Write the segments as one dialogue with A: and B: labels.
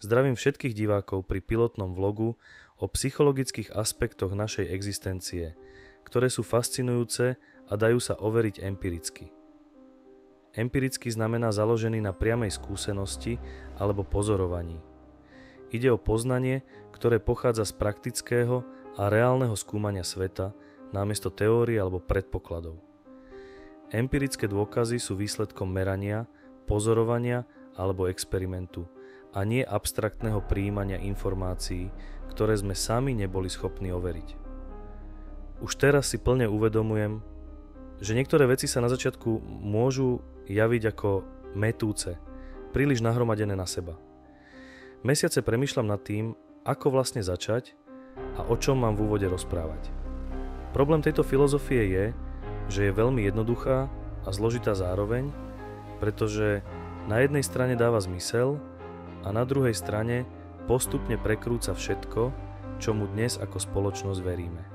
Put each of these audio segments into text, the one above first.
A: Zdravím všetkých divákov pri pilotnom vlogu o psychologických aspektoch našej existencie, ktoré sú fascinujúce a dajú sa overiť empiricky. Empiricky znamená založený na priamej skúsenosti alebo pozorovaní. Ide o poznanie, ktoré pochádza z praktického a reálneho skúmania sveta namiesto teórie alebo predpokladov. Empirické dôkazy sú výsledkom merania, pozorovania alebo experimentu a nie abstraktného prijímania informácií, ktoré sme sami neboli schopní overiť. Už teraz si plne uvedomujem, že niektoré veci sa na začiatku môžu javiť ako mätúce, príliš nahromadené na seba. Mesiace premýšľam nad tým, ako vlastne začať a o čom mám v úvode rozprávať. Problém tejto filozofie je, že je veľmi jednoduchá a zložitá zároveň, pretože na jednej strane dáva zmysel a na druhej strane postupne prekrúca všetko, čomu dnes ako spoločnosť veríme.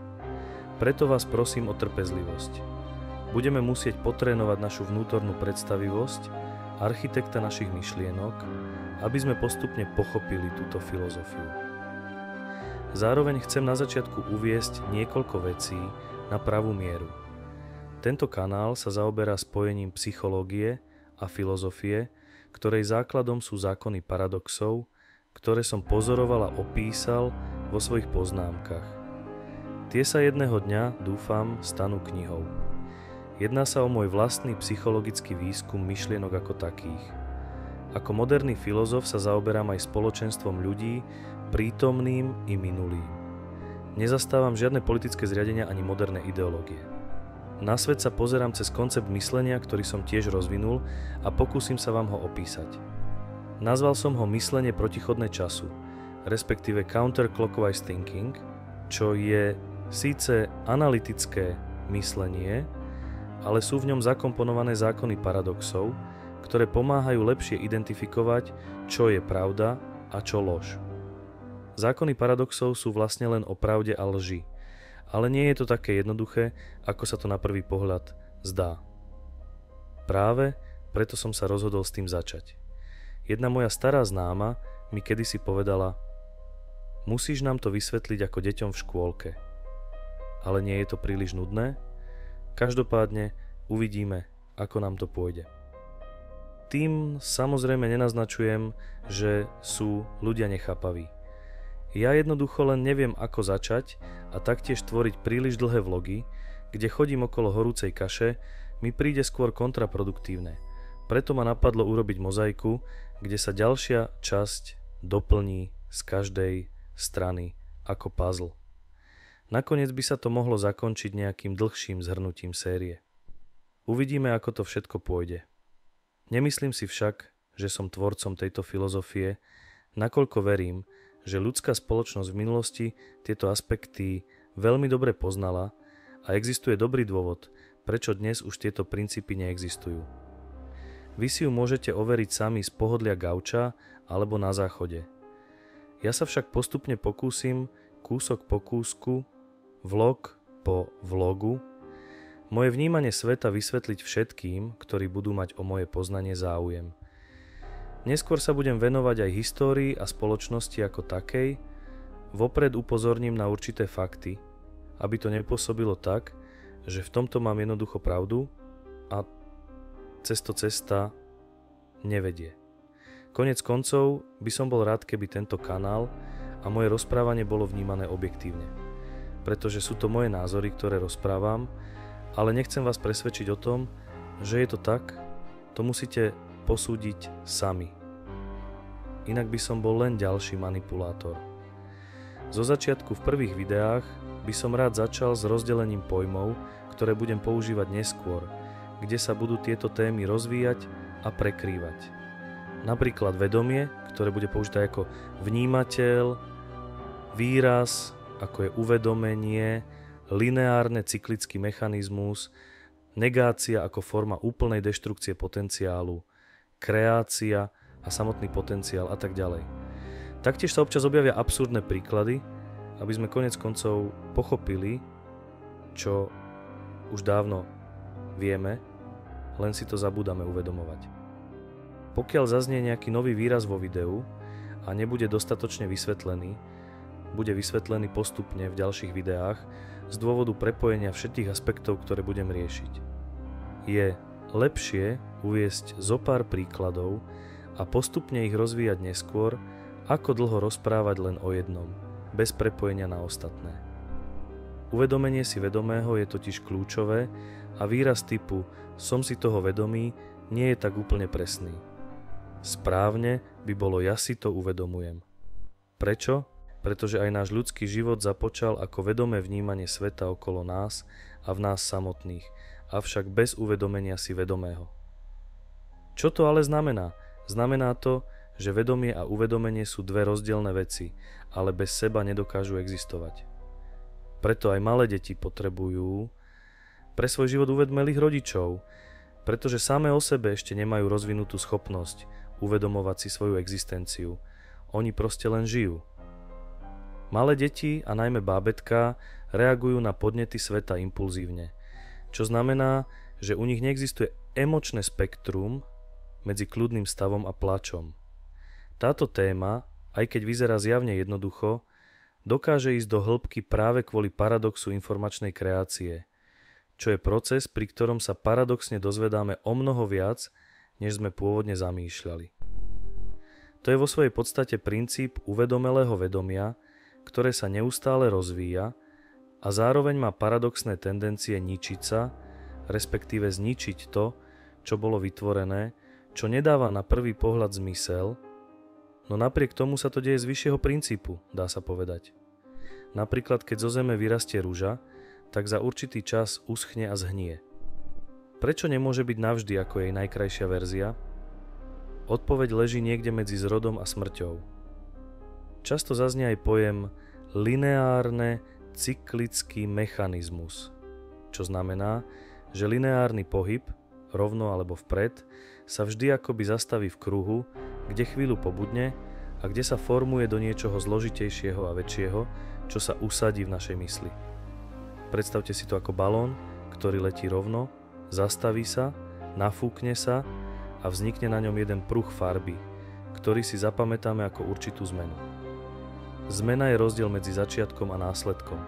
A: Preto vás prosím o trpezlivosť. Budeme musieť potrénovať našu vnútornú predstavivosť, architekta našich myšlienok, aby sme postupne pochopili túto filozofiu. Zároveň chcem na začiatku uviesť niekoľko vecí na pravú mieru. Tento kanál sa zaoberá spojením psychológie a filozofie, ktorej základom sú zákony paradoxov, ktoré som pozoroval a opísal vo svojich poznámkach. Tie sa jedného dňa, dúfam, stanú knihou. Jedná sa o môj vlastný psychologický výskum myšlienok ako takých. Ako moderný filozof sa zaoberám aj spoločenstvom ľudí, prítomným i minulým. Nezastávam žiadne politické zriadenia ani moderné ideológie. Na svet sa pozerám cez koncept myslenia, ktorý som tiež rozvinul a pokúsim sa vám ho opísať. Nazval som ho myslenie protichodné času, respektíve counterclockwise thinking, čo je síce analytické myslenie, ale sú v ňom zakomponované zákony paradoxov, ktoré pomáhajú lepšie identifikovať, čo je pravda a čo lož. Zákony paradoxov sú vlastne len o pravde a lži, ale nie je to také jednoduché, ako sa to na prvý pohľad zdá. Práve preto som sa rozhodol s tým začať. Jedna moja stará známa mi kedysi povedala: musíš nám to vysvetliť ako deťom v škôlke. Ale nie je to príliš nudné? Každopádne uvidíme, ako nám to pôjde. Tým samozrejme nenaznačujem, že sú ľudia nechápaví. Ja jednoducho len neviem, ako začať a taktiež tvoriť príliš dlhé vlogy, kde chodím okolo horúcej kaše, mi príde skôr kontraproduktívne. Preto ma napadlo urobiť mozaiku, kde sa ďalšia časť doplní z každej strany ako puzzle. Nakoniec by sa to mohlo zakončiť nejakým dlhším zhrnutím série. Uvidíme, ako to všetko pôjde. Nemyslím si však, že som tvorcom tejto filozofie, nakoľko verím, že ľudská spoločnosť v minulosti tieto aspekty veľmi dobre poznala a existuje dobrý dôvod, prečo dnes už tieto princípy neexistujú. Vy si ju môžete overiť sami z pohodlia gauča alebo na záchode. Ja sa však postupne pokúsim, kúsok po kúsku, vlog po vlogu, moje vnímanie sveta vysvetliť všetkým, ktorí budú mať o moje poznanie záujem. Neskôr sa budem venovať aj histórii a spoločnosti ako takej, vopred upozorním na určité fakty, aby to nepôsobilo tak, že v tomto mám jednoducho pravdu a cesta nevedie. Konec koncov by som bol rád, keby tento kanál a moje rozprávanie bolo vnímané objektívne, pretože sú to moje názory, ktoré rozprávam, ale nechcem vás presvedčiť o tom, že je to tak, to musíte posúdiť sami. Inak by som bol len ďalší manipulátor. Zo začiatku v prvých videách by som rád začal s rozdelením pojmov, ktoré budem používať neskôr, kde sa budú tieto témy rozvíjať a prekrývať. Napríklad vedomie, ktoré bude použité ako vnímateľ, výraz, ako je uvedomenie, lineárne cyklický mechanizmus, negácia ako forma úplnej deštrukcie potenciálu, kreácia a samotný potenciál a tak ďalej. Taktiež sa občas objavia absurdné príklady, aby sme konec koncov pochopili, čo už dávno vieme, len si to zabúdame uvedomovať. Pokiaľ zaznie nejaký nový výraz vo videu a nebude dostatočne vysvetlený, bude vysvetlený postupne v ďalších videách z dôvodu prepojenia všetkých aspektov, ktoré budem riešiť. Je lepšie uviesť zo pár príkladov a postupne ich rozvíjať neskôr, ako dlho rozprávať len o jednom, bez prepojenia na ostatné. Uvedomenie si vedomého je totiž kľúčové a výraz typu som si toho vedomý nie je tak úplne presný. Správne by bolo ja si to uvedomujem. Prečo? Pretože aj náš ľudský život započal ako vedomé vnímanie sveta okolo nás a v nás samotných, avšak bez uvedomenia si vedomého. Čo to ale znamená? Znamená to, že vedomie a uvedomenie sú dve rozdielne veci, ale bez seba nedokážu existovať. Preto aj malé deti potrebujú pre svoj život uvedomelých rodičov, pretože samé o sebe ešte nemajú rozvinutú schopnosť uvedomovať si svoju existenciu. Oni proste len žijú. Malé deti a najmä bábätká reagujú na podnety sveta impulzívne, čo znamená, že u nich neexistuje emočné spektrum medzi kľudným stavom a plačom. Táto téma, aj keď vyzerá zjavne jednoducho, dokáže ísť do hĺbky práve kvôli paradoxu informačnej kreácie, čo je proces, pri ktorom sa paradoxne dozvedáme omnoho viac, než sme pôvodne zamýšľali. To je vo svojej podstate princíp uvedomelého vedomia, ktoré sa neustále rozvíja a zároveň má paradoxné tendencie ničiť sa, respektíve zničiť to, čo bolo vytvorené, čo nedáva na prvý pohľad zmysel, no napriek tomu sa to deje z vyššieho princípu, dá sa povedať. Napríklad, keď zo zeme vyrastie ruža, tak za určitý čas uschne a zhnie. Prečo nemôže byť navždy ako jej najkrajšia verzia? Odpoveď leží niekde medzi zrodom a smrťou. Často zaznie aj pojem lineárne cyklický mechanizmus, čo znamená, že lineárny pohyb, rovno alebo vpred, sa vždy akoby zastaví v kruhu, kde chvíľu pobudne a kde sa formuje do niečoho zložitejšieho a väčšieho, čo sa usadí v našej mysli. Predstavte si to ako balón, ktorý letí rovno, zastaví sa, nafúkne sa a vznikne na ňom jeden pruh farby, ktorý si zapamätáme ako určitú zmenu. Zmena je rozdiel medzi začiatkom a následkom.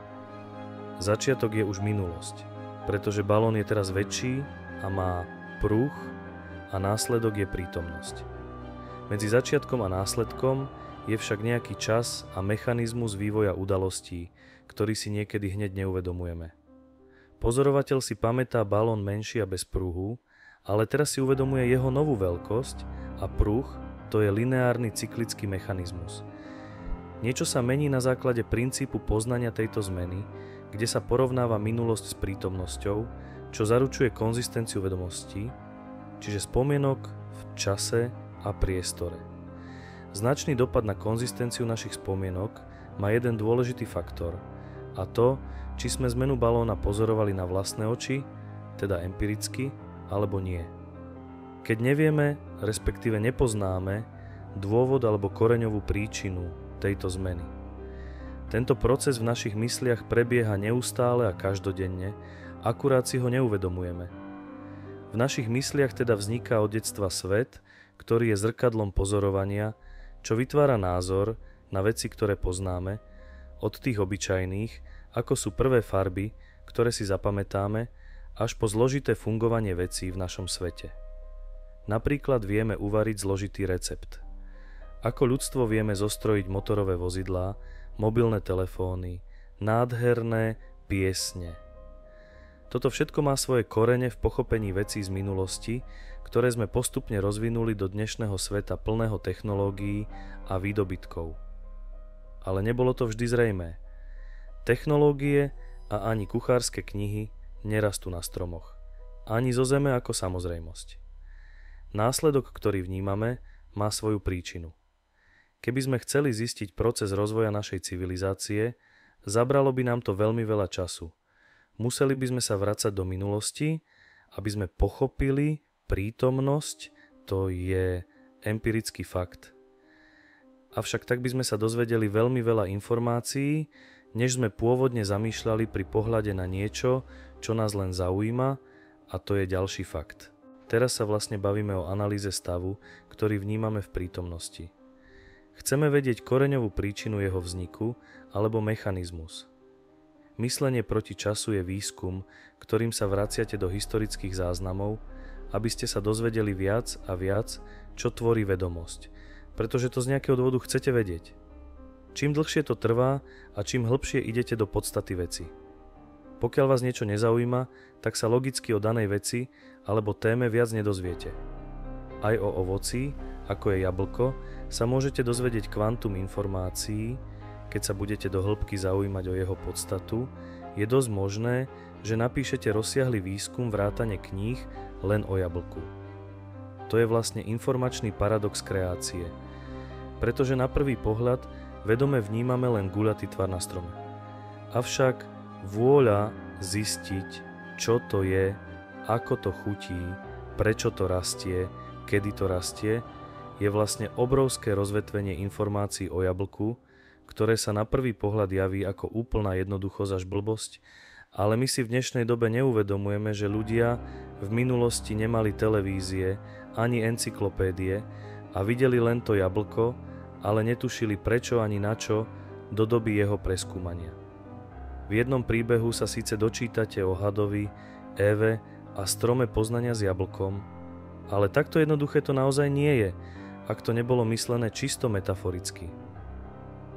A: Začiatok je už minulosť, pretože balón je teraz väčší a má pruh a následok je prítomnosť. Medzi začiatkom a následkom je však nejaký čas a mechanizmus vývoja udalostí, ktorý si niekedy hneď neuvedomujeme. Pozorovateľ si pamätá balón menší a bez pruhu, ale teraz si uvedomuje jeho novú veľkosť a pruh to je lineárny cyklický mechanizmus. Niečo sa mení na základe princípu poznania tejto zmeny, kde sa porovnáva minulosť s prítomnosťou, čo zaručuje konzistenciu vedomostí, čiže spomienok v čase a priestore. Značný dopad na konzistenciu našich spomienok má jeden dôležitý faktor, a to, či sme zmenu balóna pozorovali na vlastné oči, teda empiricky, alebo nie. Keď nevieme, respektíve nepoznáme dôvod alebo koreňovú príčinu tejto zmeny. Tento proces v našich mysliach prebieha neustále a každodenne, akurát si ho neuvedomujeme. V našich mysliach teda vzniká od detstva svet, ktorý je zrkadlom pozorovania, čo vytvára názor na veci, ktoré poznáme, od tých obyčajných, ako sú prvé farby, ktoré si zapamätáme, až po zložité fungovanie vecí v našom svete. Napríklad vieme uvariť zložitý recept. Ako ľudstvo vieme zostrojiť motorové vozidlá, mobilné telefóny, nádherné piesne. Toto všetko má svoje korene v pochopení vecí z minulosti, ktoré sme postupne rozvinuli do dnešného sveta plného technológií a výdobytkov. Ale nebolo to vždy zrejmé. Technológie a ani kuchárske knihy nerastú na stromoch. Ani zo zeme ako samozrejmosť. Následok, ktorý vnímame, má svoju príčinu. Keby sme chceli zistiť proces rozvoja našej civilizácie, zabralo by nám to veľmi veľa času. Museli by sme sa vracať do minulosti, aby sme pochopili prítomnosť, to je empirický fakt. Avšak tak by sme sa dozvedeli veľmi veľa informácií, než sme pôvodne zamýšľali pri pohľade na niečo, čo nás len zaujíma, a to je ďalší fakt. Teraz sa vlastne bavíme o analýze stavu, ktorý vnímame v prítomnosti. Chceme vedieť koreňovú príčinu jeho vzniku alebo mechanizmus. Myslenie proti času je výskum, ktorým sa vraciate do historických záznamov, aby ste sa dozvedeli viac a viac, čo tvorí vedomosť, pretože to z nejakého dôvodu chcete vedieť. Čím dlhšie to trvá a čím hlbšie idete do podstaty veci. Pokiaľ vás niečo nezaujíma, tak sa logicky o danej veci alebo téme viac nedozviete. Aj o ovoci, ako je jablko, sa môžete dozvedieť kvantum informácií. Keď sa budete do hĺbky zaujímať o jeho podstatu, je dosť možné, že napíšete rozsiahly výskum vrátane kníh len o jablku. To je vlastne informačný paradox kreácie, pretože na prvý pohľad vedome vnímame len guľatý tvar na strome. Avšak vôľa zistiť, čo to je, ako to chutí, prečo to rastie, kedy to rastie, je vlastne obrovské rozvetvenie informácií o jablku, ktoré sa na prvý pohľad javí ako úplná jednoduchosť až blbosť, ale my si v dnešnej dobe neuvedomujeme, že ľudia v minulosti nemali televízie ani encyklopédie a videli len to jablko, ale netušili prečo ani na čo do doby jeho preskúmania. V jednom príbehu sa síce dočítate o hadovi, Éve a strome poznania s jablkom, ale takto jednoduché to naozaj nie je, ak to nebolo myslené čisto metaforicky.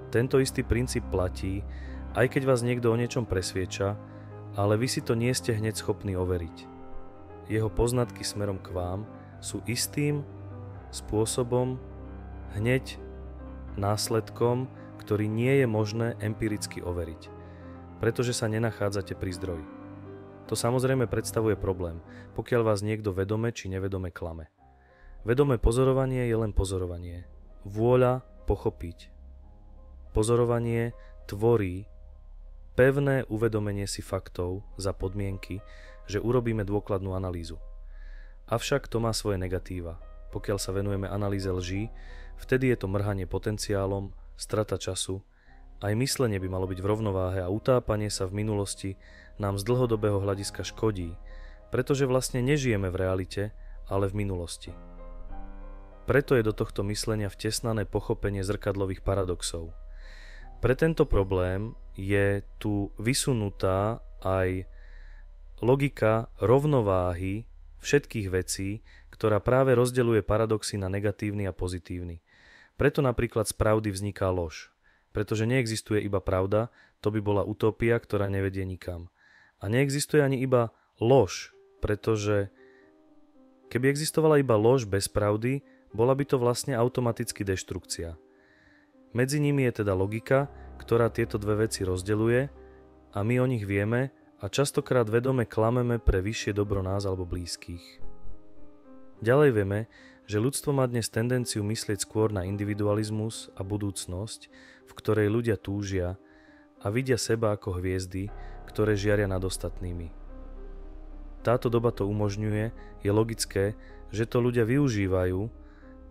A: Tento istý princíp platí, aj keď vás niekto o niečom presvieča, ale vy si to nie ste hneď schopní overiť. Jeho poznatky smerom k vám sú istým spôsobom hneď následkom, ktorý nie je možné empiricky overiť, pretože sa nenachádzate pri zdroji. To samozrejme predstavuje problém, pokiaľ vás niekto vedome či nevedome klame. Vedomé pozorovanie je len pozorovanie. Vôľa pochopiť. Pozorovanie tvorí pevné uvedomenie si faktov za podmienky, že urobíme dôkladnú analýzu. Avšak to má svoje negatíva. Pokiaľ sa venujeme analýze lží, vtedy je to mrhanie potenciálom, strata času, aj myslenie by malo byť v rovnováhe a utápanie sa v minulosti nám z dlhodobého hľadiska škodí, pretože vlastne nežijeme v realite, ale v minulosti. Preto je do tohto myslenia vtesnané pochopenie zrkadlových paradoxov. Pre tento problém je tu vysunutá aj logika rovnováhy všetkých vecí, ktorá práve rozdeľuje paradoxy na negatívny a pozitívny. Preto napríklad z pravdy vzniká lož. Pretože neexistuje iba pravda, to by bola utopia, ktorá nevedie nikam. A neexistuje ani iba lož, pretože keby existovala iba lož bez pravdy, bola by to vlastne automaticky deštrukcia. Medzi nimi je teda logika, ktorá tieto dve veci rozdeľuje a my o nich vieme a častokrát vedome klameme pre vyššie dobro nás alebo blízkych. Ďalej vieme, že ľudstvo má dnes tendenciu myslieť skôr na individualizmus a budúcnosť, v ktorej ľudia túžia a vidia seba ako hviezdy, ktoré žiaria nad ostatnými. Táto doba to umožňuje, je logické, že to ľudia využívajú,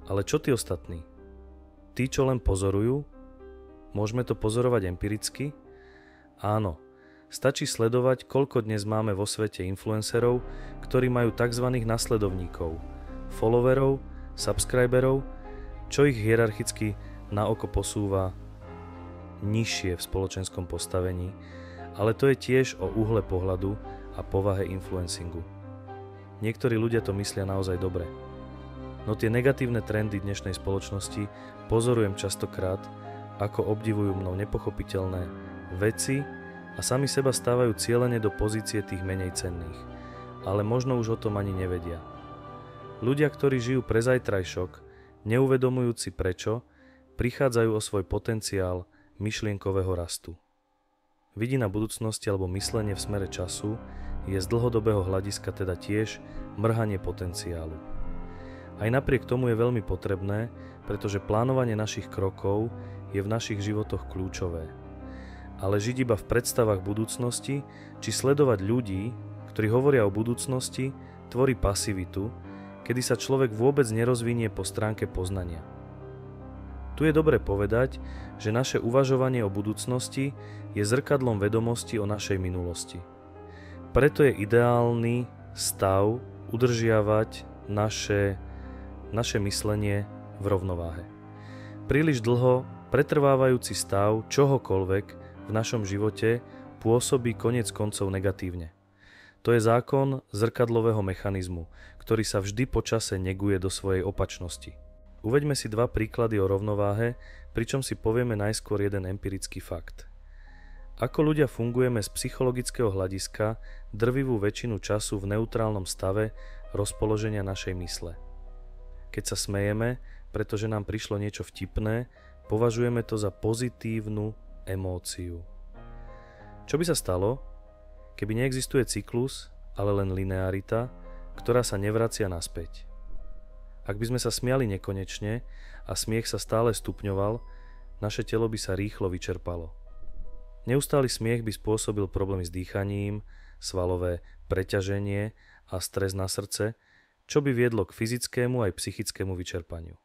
A: ale čo tí ostatní? Tí, čo len pozorujú? Môžeme to pozorovať empiricky? Áno, stačí sledovať, koľko dnes máme vo svete influencerov, ktorí majú tzv. Nasledovníkov, followerov, subscriberov, čo ich hierarchicky na oko posúva nižšie v spoločenskom postavení, ale to je tiež o uhle pohľadu a povahe influencingu. Niektorí ľudia to myslia naozaj dobre. No tie negatívne trendy dnešnej spoločnosti pozorujem častokrát, ako obdivujú mnou nepochopiteľné veci a sami seba stávajú cielene do pozície tých menej cenných, ale možno už o tom ani nevedia. Ľudia, ktorí žijú pre zajtrajšok, neuvedomujúci prečo, prichádzajú o svoj potenciál myšlienkového rastu. Vidina budúcnosti alebo myslenie v smere času je z dlhodobého hľadiska teda tiež mrhanie potenciálu. Aj napriek tomu je veľmi potrebné, pretože plánovanie našich krokov je v našich životoch kľúčové. Ale žiť iba v predstavách budúcnosti, či sledovať ľudí, ktorí hovoria o budúcnosti, tvorí pasivitu, kedy sa človek vôbec nerozvinie po stránke poznania. Tu je dobre povedať, že naše uvažovanie o budúcnosti je zrkadlom vedomosti o našej minulosti. Preto je ideálny stav udržiavať naše myslenie v rovnováhe. Príliš dlho pretrvávajúci stav čohokoľvek v našom živote pôsobí koniec koncov negatívne. To je zákon zrkadlového mechanizmu, ktorý sa vždy po čase neguje do svojej opačnosti. Uveďme si dva príklady o rovnováhe, pričom si povieme najskôr jeden empirický fakt. Ako ľudia fungujeme z psychologického hľadiska drvivú väčšinu času v neutrálnom stave rozpoloženia našej mysle. Keď sa smejeme, pretože nám prišlo niečo vtipné, považujeme to za pozitívnu emóciu. Čo by sa stalo, keby neexistuje cyklus, ale len linearita, ktorá sa nevracia naspäť? Ak by sme sa smiali nekonečne a smiech sa stále stupňoval, naše telo by sa rýchlo vyčerpalo. Neustály smiech by spôsobil problémy s dýchaním, svalové preťaženie a stres na srdce, čo by viedlo k fyzickému aj psychickému vyčerpaniu.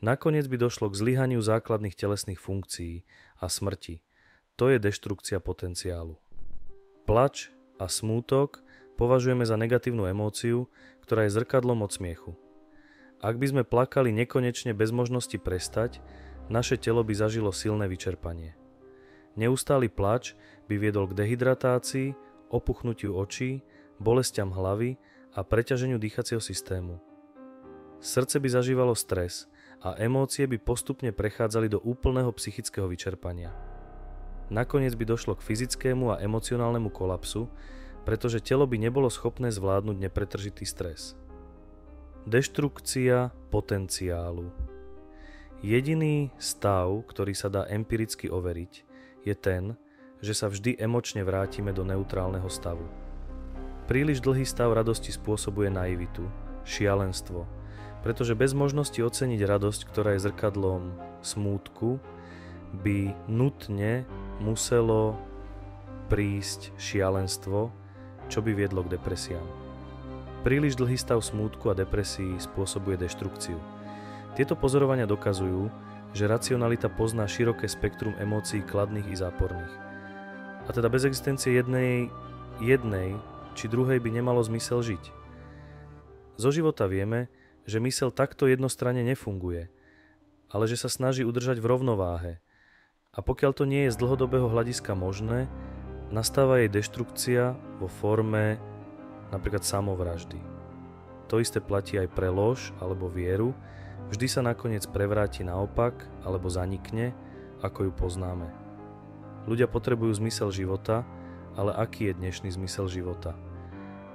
A: Nakoniec by došlo k zlyhaniu základných telesných funkcií a smrti. To je deštrukcia potenciálu. Plač a smútok považujeme za negatívnu emóciu, ktorá je zrkadlom od smiechu. Ak by sme plakali nekonečne bez možnosti prestať, naše telo by zažilo silné vyčerpanie. Neustály plač by viedol k dehydratácii, opuchnutiu očí, bolestiam hlavy a preťaženiu dýchacieho systému. Srdce by zažívalo stres a emócie by postupne prechádzali do úplného psychického vyčerpania. Nakoniec by došlo k fyzickému a emocionálnemu kolapsu, pretože telo by nebolo schopné zvládnuť nepretržitý stres. Deštrukcia potenciálu. Jediný stav, ktorý sa dá empiricky overiť, je ten, že sa vždy emočne vrátime do neutrálneho stavu. Príliš dlhý stav radosti spôsobuje naivitu, šialenstvo, pretože bez možnosti oceniť radosť, ktorá je zrkadlom smútku, by nutne muselo prísť šialenstvo, čo by viedlo k depresiám. Príliš dlhý stav smútku a depresii spôsobuje deštrukciu. Tieto pozorovania dokazujú, že racionalita pozná široké spektrum emócií kladných i záporných. A teda bez existencie jednej či druhej by nemalo zmysel žiť. Zo života vieme, že myseľ takto jednostranne nefunguje, ale že sa snaží udržať v rovnováhe. A pokiaľ to nie je z dlhodobého hľadiska možné, nastáva jej deštrukcia vo forme napríklad samovraždy. To isté platí aj pre lož alebo vieru, vždy sa nakoniec prevráti naopak alebo zanikne, ako ju poznáme. Ľudia potrebujú zmysel života, ale aký je dnešný zmysel života?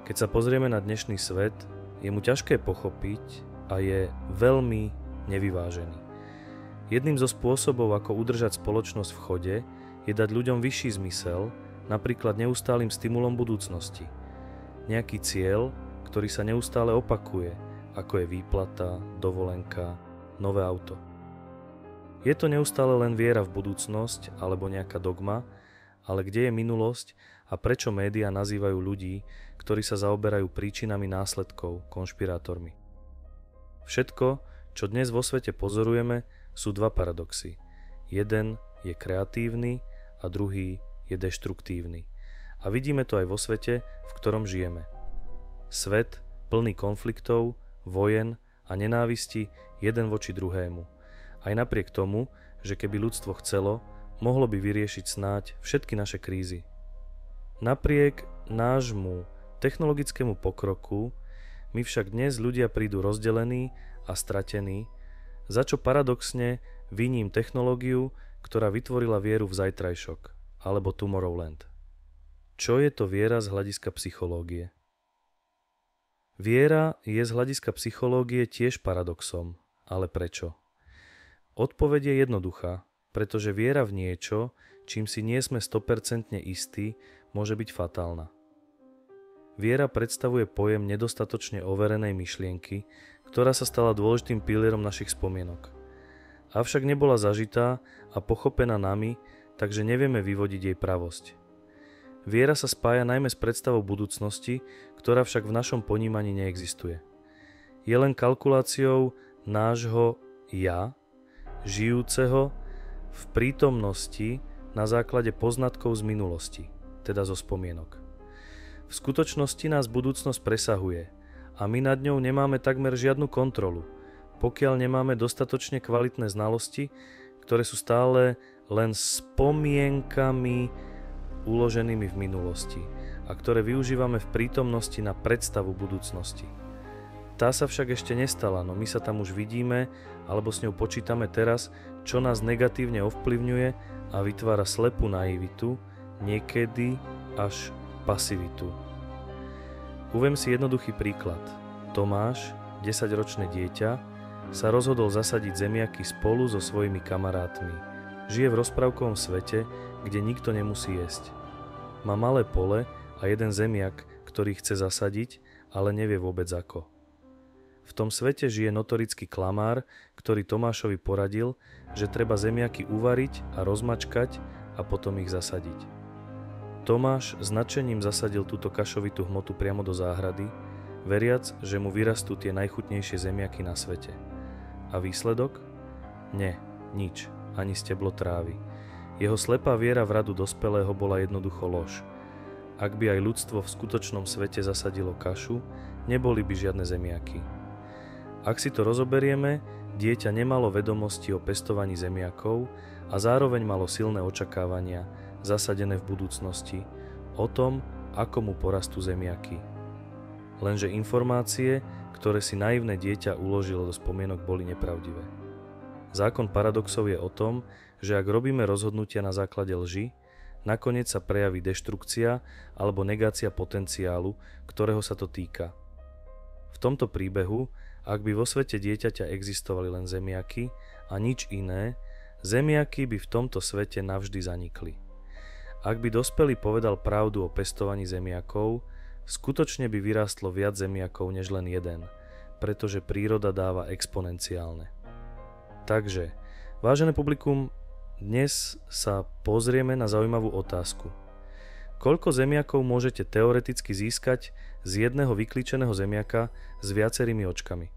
A: Keď sa pozrieme na dnešný svet, je mu ťažké pochopiť a je veľmi nevyvážený. Jedným zo spôsobov, ako udržať spoločnosť v chode, je dať ľuďom vyšší zmysel, napríklad neustálym stimulom budúcnosti. Nejaký cieľ, ktorý sa neustále opakuje, ako je výplata, dovolenka, nové auto. Je to neustále len viera v budúcnosť alebo nejaká dogma, ale kde je minulosť a prečo médiá nazývajú ľudí, ktorí sa zaoberajú príčinami následkov, konšpirátormi. Všetko, čo dnes vo svete pozorujeme, sú dva paradoxy. Jeden je kreatívny a druhý je deštruktívny. A vidíme to aj vo svete, v ktorom žijeme. Svet plný konfliktov, vojen a nenávisti jeden voči druhému. Aj napriek tomu, že keby ľudstvo chcelo, mohlo by vyriešiť snáď všetky naše krízy. Napriek nášmu technologickému pokroku, my však dnes ľudia prídu rozdelení a stratení, za čo paradoxne viním technológiu, ktorá vytvorila vieru v zajtrajšok, alebo Tomorrowland. Čo je to viera z hľadiska psychológie? Viera je z hľadiska psychológie tiež paradoxom, ale prečo? Odpoveď je jednoduchá, pretože viera v niečo, čím si nie sme 100% istí, môže byť fatálna. Viera predstavuje pojem nedostatočne overenej myšlienky, ktorá sa stala dôležitým pilierom našich spomienok. Avšak nebola zažitá a pochopená nami, takže nevieme vyvodiť jej pravosť. Viera sa spája najmä s predstavou budúcnosti, ktorá však v našom ponímaní neexistuje. Je len kalkuláciou nášho ja, žijúceho v prítomnosti na základe poznatkov z minulosti, teda zo spomienok. V skutočnosti nás budúcnosť presahuje a my nad ňou nemáme takmer žiadnu kontrolu, pokiaľ nemáme dostatočne kvalitné znalosti, ktoré sú stále len spomienkami uloženými v minulosti a ktoré využívame v prítomnosti na predstavu budúcnosti. Tá sa však ešte nestala, no my sa tam už vidíme alebo s ňou počítame teraz, čo nás negatívne ovplyvňuje a vytvára slepú naivitu, niekedy až pasivitu. Uviem si jednoduchý príklad. Tomáš, 10-ročné dieťa, sa rozhodol zasadiť zemiaky spolu so svojimi kamarátmi. Žije v rozprávkovom svete, kde nikto nemusí jesť. Má malé pole a jeden zemiak, ktorý chce zasadiť, ale nevie vôbec ako. V tom svete žije notorický klamár, ktorý Tomášovi poradil, že treba zemiaky uvariť a rozmačkať a potom ich zasadiť. Tomáš s nadšením zasadil túto kašovitú hmotu priamo do záhrady, veriac, že mu vyrastú tie najchutnejšie zemiaky na svete. A výsledok? Nie, nič, ani steblo trávy. Jeho slepá viera v radu dospelého bola jednoducho lož. Ak by aj ľudstvo v skutočnom svete zasadilo kašu, neboli by žiadne zemiaky. Ak si to rozoberieme, dieťa nemalo vedomosti o pestovaní zemiakov a zároveň malo silné očakávania, zasadené v budúcnosti, o tom, ako mu porastú zemiaky. Lenže informácie, ktoré si naivné dieťa uložilo do spomienok, boli nepravdivé. Zákon paradoxov je o tom, že ak robíme rozhodnutia na základe lži, nakoniec sa prejaví deštrukcia alebo negácia potenciálu, ktorého sa to týka. V tomto príbehu, ak by vo svete dieťaťa existovali len zemiaky a nič iné, zemiaky by v tomto svete navždy zanikli. Ak by dospelý povedal pravdu o pestovaní zemiakov, skutočne by vyrástlo viac zemiakov než len jeden, pretože príroda dáva exponenciálne. Takže, vážené publikum, dnes sa pozrieme na zaujímavú otázku. Koľko zemiakov môžete teoreticky získať z jedného vyklíčeného zemiaka s viacerými očkami?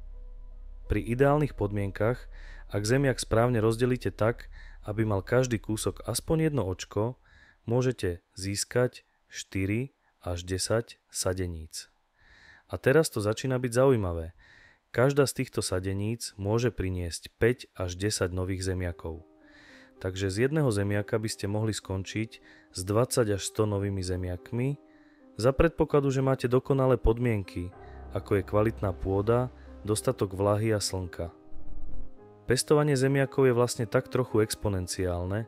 A: Pri ideálnych podmienkach, ak zemiak správne rozdelíte tak, aby mal každý kúsok aspoň jedno očko, môžete získať 4 až 10 sadeníc. A teraz to začína byť zaujímavé. Každá z týchto sadeníc môže priniesť 5 až 10 nových zemiakov. Takže z jedného zemiaka by ste mohli skončiť s 20 až 100 novými zemiakmi, za predpokladu, že máte dokonalé podmienky, ako je kvalitná pôda, dostatok vlahy a slnka. Pestovanie zemiakov je vlastne tak trochu exponenciálne.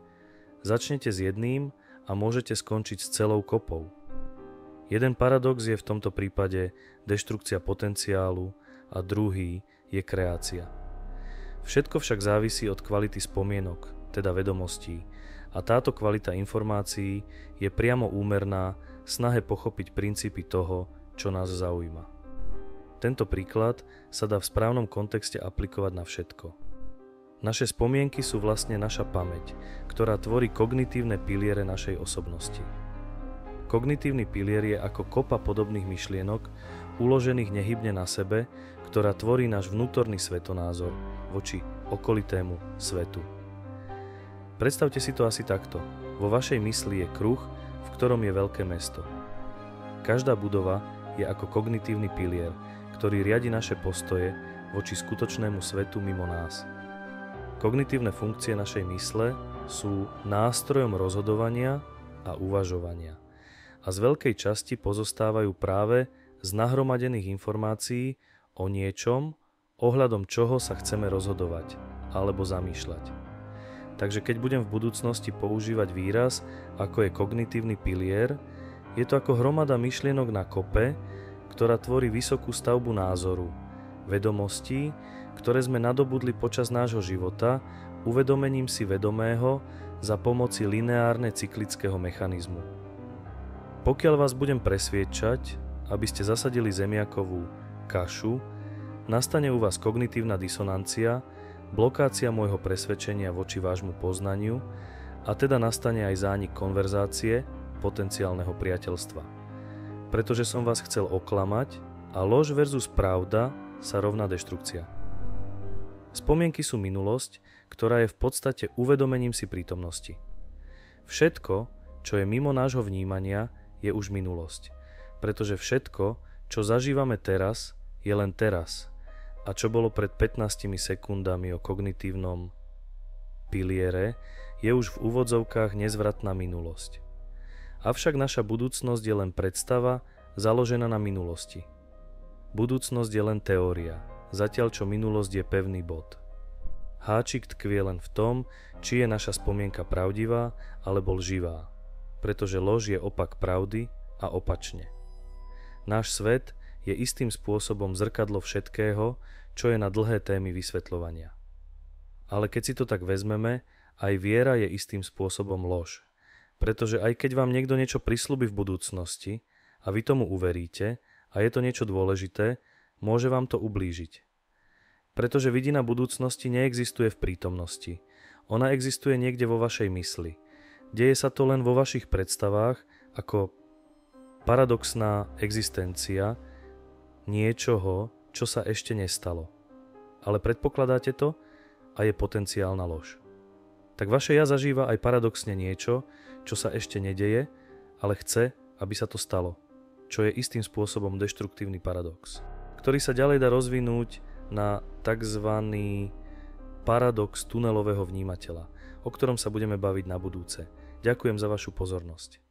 A: Začnete s jedným a môžete skončiť s celou kopou. Jeden paradox je v tomto prípade deštrukcia potenciálu a druhý je kreácia. Všetko však závisí od kvality spomienok, teda vedomostí, a táto kvalita informácií je priamo úmerná snahe pochopiť princípy toho, čo nás zaujíma. Tento príklad sa dá v správnom kontexte aplikovať na všetko. Naše spomienky sú vlastne naša pamäť, ktorá tvorí kognitívne piliere našej osobnosti. Kognitívny pilier je ako kopa podobných myšlienok, uložených nehybne na sebe, ktorá tvorí náš vnútorný svetonázor voči okolitému svetu. Predstavte si to asi takto. Vo vašej mysli je kruh, v ktorom je veľké mesto. Každá budova je ako kognitívny pilier, ktorý riadi naše postoje voči skutočnému svetu mimo nás. Kognitívne funkcie našej mysle sú nástrojom rozhodovania a uvažovania a z veľkej časti pozostávajú práve z nahromadených informácií o niečom, ohľadom čoho sa chceme rozhodovať alebo zamýšľať. Takže keď budem v budúcnosti používať výraz, ako je kognitívny pilier, je to ako hromada myšlienok na kope, ktorá tvorí vysokú stavbu názoru, vedomostí, ktoré sme nadobudli počas nášho života, uvedomením si vedomého za pomoci lineárne cyklického mechanizmu. Pokiaľ vás budem presviedčať, aby ste zasadili zemiakovú kašu, nastane u vás kognitívna disonancia, blokácia môjho presvedčenia voči vášmu poznaniu a teda nastane aj zánik konverzácie, potenciálneho priateľstva. Pretože som vás chcel oklamať a lož versus pravda sa rovná deštrukcia. Spomienky sú minulosť, ktorá je v podstate uvedomením si prítomnosti. Všetko, čo je mimo nášho vnímania, je už minulosť. Pretože všetko, čo zažívame teraz, je len teraz. a čo bolo pred 15 sekundami o kognitívnom piliere, je už v úvodzovkách nezvratná minulosť. Avšak naša budúcnosť je len predstava založená na minulosti. Budúcnosť je len teória, zatiaľ čo minulosť je pevný bod. Háčik tkvie len v tom, či je naša spomienka pravdivá alebo lživá, pretože lož je opak pravdy a opačne. Náš svet je istým spôsobom zrkadlo všetkého, čo je na dlhé témy vysvetľovania. Ale keď si to tak vezmeme, aj viera je istým spôsobom lož, pretože aj keď vám niekto niečo prisľúbi v budúcnosti a vy tomu uveríte a je to niečo dôležité, môže vám to ublížiť. Pretože vidina budúcnosti neexistuje v prítomnosti. Ona existuje niekde vo vašej mysli. Deje sa to len vo vašich predstavách ako paradoxná existencia niečoho, čo sa ešte nestalo. Ale predpokladáte to a je potenciálna lož. Tak vaše ja zažíva aj paradoxne niečo, čo sa ešte nedeje, ale chce, aby sa to stalo. Čo je istým spôsobom deštruktívny paradox, ktorý sa ďalej dá rozvinúť na tzv. Paradox tunelového vnímateľa, o ktorom sa budeme baviť na budúce. Ďakujem za vašu pozornosť.